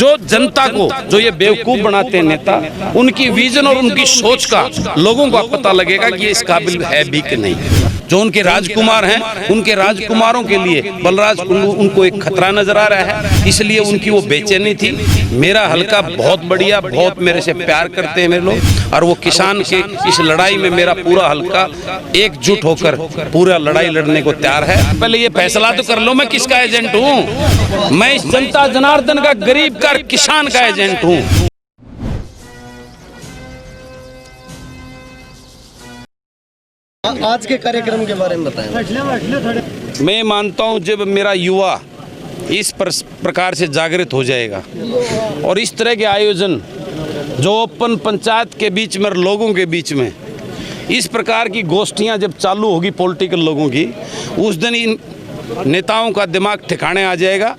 जो जनता को जो ये बेवकूफ बनाते हैं नेता, उनकी विजन और उनकी सोच का लोगों को पता लगेगा कि ये इस काबिल है भी कि नहीं। जो उनके राजकुमार हैं, उनके राजकुमारों के लिए बलराज कुंडू उनको एक खतरा नजर आ रहा है, इसलिए उनकी वो बेचैनी थी। मेरा हल्का बहुत बढ़िया, बहुत मेरे से प्यार करते हैं मेरे लोग, और वो किसान के इस लड़ाई में मेरा पूरा हल्का एकजुट होकर पूरा लड़ाई लड़ने को तैयार है। पहले ये फैसला तो कर लो मैं किसका एजेंट हूँ। मैं इस जनता जनार्दन का, गरीब का, किसान का एजेंट हूँ। आज के कार्यक्रम के बारे में बताएं। मैं मानता हूं जब मेरा युवा इस प्रकार से जागृत हो जाएगा और इस तरह के आयोजन जो ओपन पंचायत के बीच में, लोगों के बीच में इस प्रकार की गोष्ठियां जब चालू होगी पॉलिटिकल लोगों की, उस दिन इन नेताओं का दिमाग ठिकाने आ जाएगा।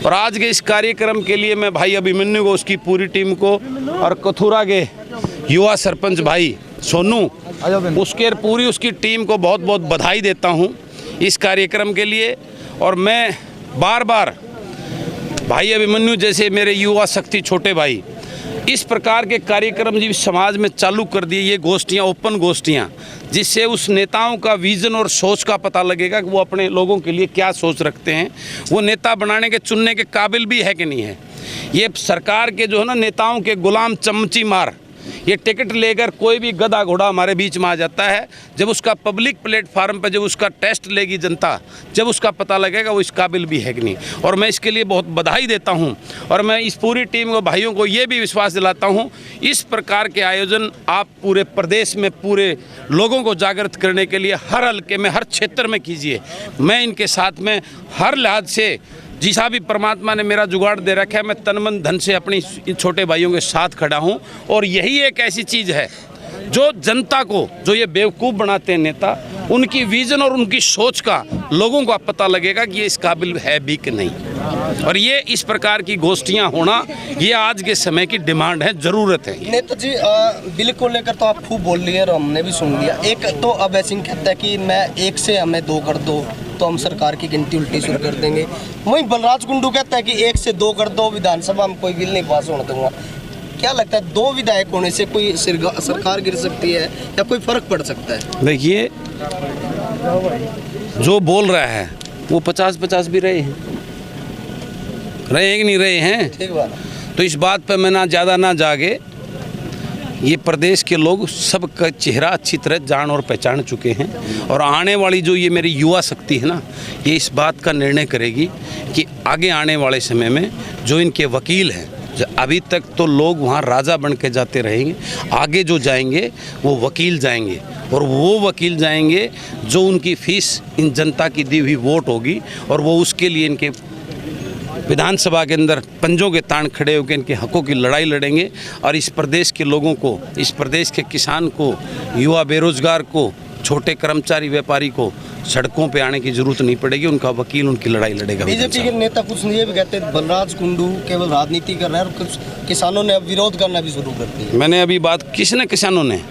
और आज के इस कार्यक्रम के लिए मैं भाई अभिमन्यु को, उसकी पूरी टीम को, और कथुरा के युवा सरपंच भाई सोनू, पूरी उसकी टीम को बहुत बहुत बधाई देता हूं इस कार्यक्रम के लिए। और मैं बार बार भाई अभिमन्यु जैसे मेरे युवा शक्ति छोटे भाई इस प्रकार के कार्यक्रम जो समाज में चालू कर दिए, ये गोष्ठियाँ, ओपन गोष्ठियाँ, जिससे उस नेताओं का विज़न और सोच का पता लगेगा कि वो अपने लोगों के लिए क्या सोच रखते हैं, वो नेता बनाने के, चुनने के काबिल भी है कि नहीं है। ये सरकार के जो है ना नेताओं के गुलाम चमची मार, ये टिकट लेकर कोई भी गधा घोड़ा हमारे बीच में आ जाता है। जब उसका पब्लिक प्लेटफार्म पर जब उसका टेस्ट लेगी जनता, जब उसका पता लगेगा वो इस काबिल भी है कि नहीं। और मैं इसके लिए बहुत बधाई देता हूं, और मैं इस पूरी टीम को, भाइयों को ये भी विश्वास दिलाता हूं, इस प्रकार के आयोजन आप पूरे प्रदेश में पूरे लोगों को जागृत करने के लिए हर हल्के में, हर क्षेत्र में कीजिए। मैं इनके साथ में हर लिहाज से, जिसा भी परमात्मा ने मेरा जुगाड़ दे रखा है, मैं तन मन धन से अपनी इन छोटे भाइयों के साथ खड़ा हूं। और यही एक ऐसी चीज़ है जो जनता को, जो ये बेवकूफ़ बनाते हैं नेता, उनकी विजन और उनकी सोच का लोगों को पता लगेगा कि ये इस काबिल है भी कि नहीं। और ये इस प्रकार की गोष्ठियां होना, ये आज के समय की डिमांड है, ज़रूरत है। नेता जी, बिल को लेकर तो आप खूब बोल लिए और हमने भी सुन लिया। एक तो अभय सिंह कहता है कि मैं 1 से हमें 2 कर दो तो हम सरकार की गिनती उल्टी शुरू कर देंगे। वहीं बलराज कुंडू कहता है कि 1 से 2 कर दो, विधानसभा में कोई बिल नहीं पास होने दूंगा। क्या लगता है, 2 विधायक होने से कोई सरकार गिर सकती है या कोई फर्क पड़ सकता है? देखिए, जो बोल रहा है वो 50-50 भी रहे हैं कि नहीं रहे हैं। ठीक बात। तो इस बात पर मैं ना ज़्यादा ना जागे, ये प्रदेश के लोग सबका चेहरा अच्छी तरह जान और पहचान चुके हैं। और आने वाली जो ये मेरी युवा शक्ति है ना, ये इस बात का निर्णय करेगी कि आगे आने वाले समय में जो इनके वकील हैं, अभी तक तो लोग वहाँ राजा बन के जाते रहेंगे, आगे जो जाएंगे वो वकील जाएंगे, और वो वकील जाएंगे जो उनकी फीस इन जनता की दी हुई वोट होगी, और वो उसके लिए इनके विधानसभा के अंदर पंजों के तान खड़े होकर इनके हकों की लड़ाई लड़ेंगे। और इस प्रदेश के लोगों को, इस प्रदेश के किसान को, युवा बेरोजगार को, छोटे कर्मचारी व्यापारी को सड़कों पे आने की जरूरत नहीं पड़ेगी, उनका वकील उनकी लड़ाई लड़ेगा। बीजेपी के नेता कुछ ये भी कहते हैं बलराज कुंडू केवल राजनीति कर रहे हैं, और कुछ किसानों ने अब विरोध करना भी शुरू कर दिया। मैंने अभी बात, किसने किसानों ने,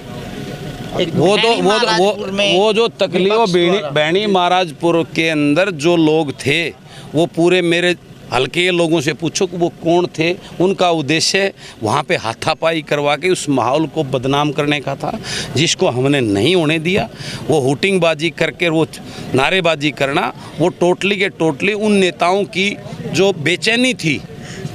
वो जो तकलीफ बैणी महाराजपुर के अंदर जो लोग थे, वो पूरे मेरे हल्के लोगों से पूछो कि वो कौन थे। उनका उद्देश्य वहाँ पे हाथापाई करवा के उस माहौल को बदनाम करने का था, जिसको हमने नहीं होने दिया। वो हुटिंगबाजी करके, वो नारेबाजी करना, वो टोटली के टोटली उन नेताओं की जो बेचैनी थी,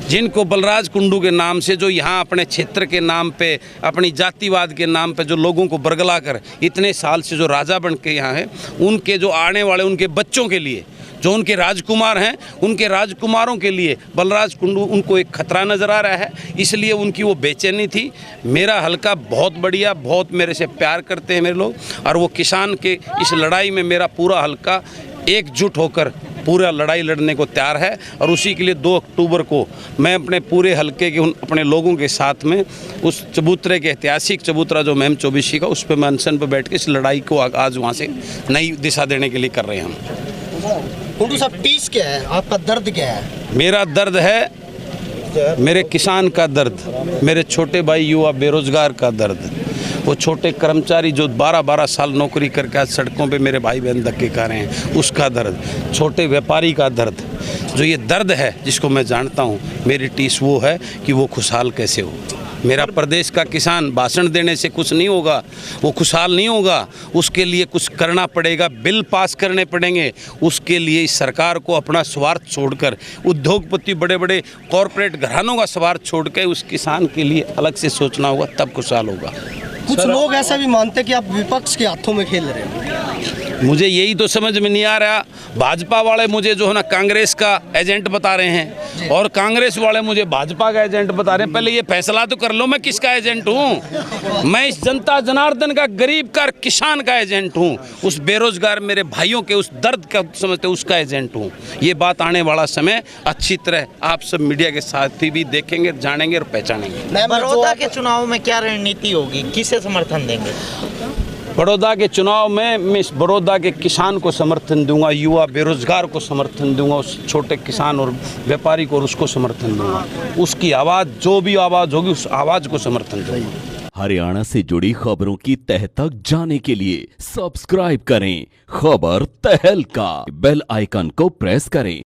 जिनको बलराज कुंडू के नाम से, जो यहाँ अपने क्षेत्र के नाम पे, अपनी जातिवाद के नाम पे जो लोगों को बरगला कर इतने साल से जो राजा बन के यहाँ हैं, उनके जो आने वाले उनके बच्चों के लिए, जो उनके राजकुमार हैं, उनके राजकुमारों के लिए बलराज कुंडू उनको एक खतरा नज़र आ रहा है, इसलिए उनकी वो बेचैनी थी। मेरा हल्का बहुत बढ़िया, बहुत मेरे से प्यार करते हैं मेरे लोग, और वो किसान के इस लड़ाई में मेरा पूरा हल्का एकजुट होकर पूरा लड़ाई लड़ने को तैयार है। और उसी के लिए 2 अक्टूबर को मैं अपने पूरे हल्के के अपने लोगों के साथ में उस चबूतरे के, ऐतिहासिक चबूतरा जो महम चौबीसी का, उस पर मैं अनशन पर बैठ के इस लड़ाई को आज वहाँ से नई दिशा देने के लिए कर रहे हैं हम। कुंडू साहब, टीस क्या है, आपका दर्द क्या है? मेरा दर्द है मेरे किसान का दर्द, मेरे छोटे भाई युवा बेरोजगार का दर्द, वो छोटे कर्मचारी जो 12-12 साल नौकरी करके आज सड़कों पे मेरे भाई बहन धक्के खा रहे हैं, उसका दर्द, छोटे व्यापारी का दर्द, जो ये दर्द है जिसको मैं जानता हूँ, मेरी टीस वो है कि वो खुशहाल कैसे हो। मेरा प्रदेश का किसान भाषण देने से कुछ नहीं होगा, वो खुशहाल नहीं होगा। उसके लिए कुछ करना पड़ेगा, बिल पास करने पड़ेंगे। उसके लिए इस सरकार को अपना स्वार्थ छोड़कर, उद्योगपति बड़े बड़े कॉरपोरेट घरानों का स्वार्थ छोड़ के उस किसान के लिए अलग से सोचना होगा, तब खुशहाल होगा। कुछ लोग ऐसा भी मानते हैं कि आप विपक्ष के हाथों में खेल रहे हैं। मुझे यही तो समझ में नहीं आ रहा। भाजपा वाले मुझे जो है ना कांग्रेस का एजेंट बता रहे हैं और कांग्रेस वाले मुझे भाजपा का एजेंट बता रहे हैं। पहले ये फैसला तो कर लो मैं किसका एजेंट हूँ। मैं इस जनता जनार्दन का, गरीब का, किसान का एजेंट हूँ। उस बेरोजगार मेरे भाइयों के उस दर्द का समझते उसका एजेंट हूँ। ये बात आने वाला समय अच्छी तरह आप सब मीडिया के साथी भी देखेंगे, जानेंगे और पहचानेंगे। बड़ौदा के चुनाव में क्या रणनीति होगी, किसे समर्थन देंगे? बड़ौदा के चुनाव में मैं इस बड़ौदा के किसान को समर्थन दूंगा, युवा बेरोजगार को समर्थन दूंगा, उस छोटे किसान और व्यापारी को और उसको समर्थन दूंगा। उसकी आवाज़, जो भी आवाज़ होगी उस आवाज़ को समर्थन दूंगा। हरियाणा से जुड़ी खबरों की तह तक जाने के लिए सब्सक्राइब करें खबर तहलका, बेल आइकन को प्रेस करें।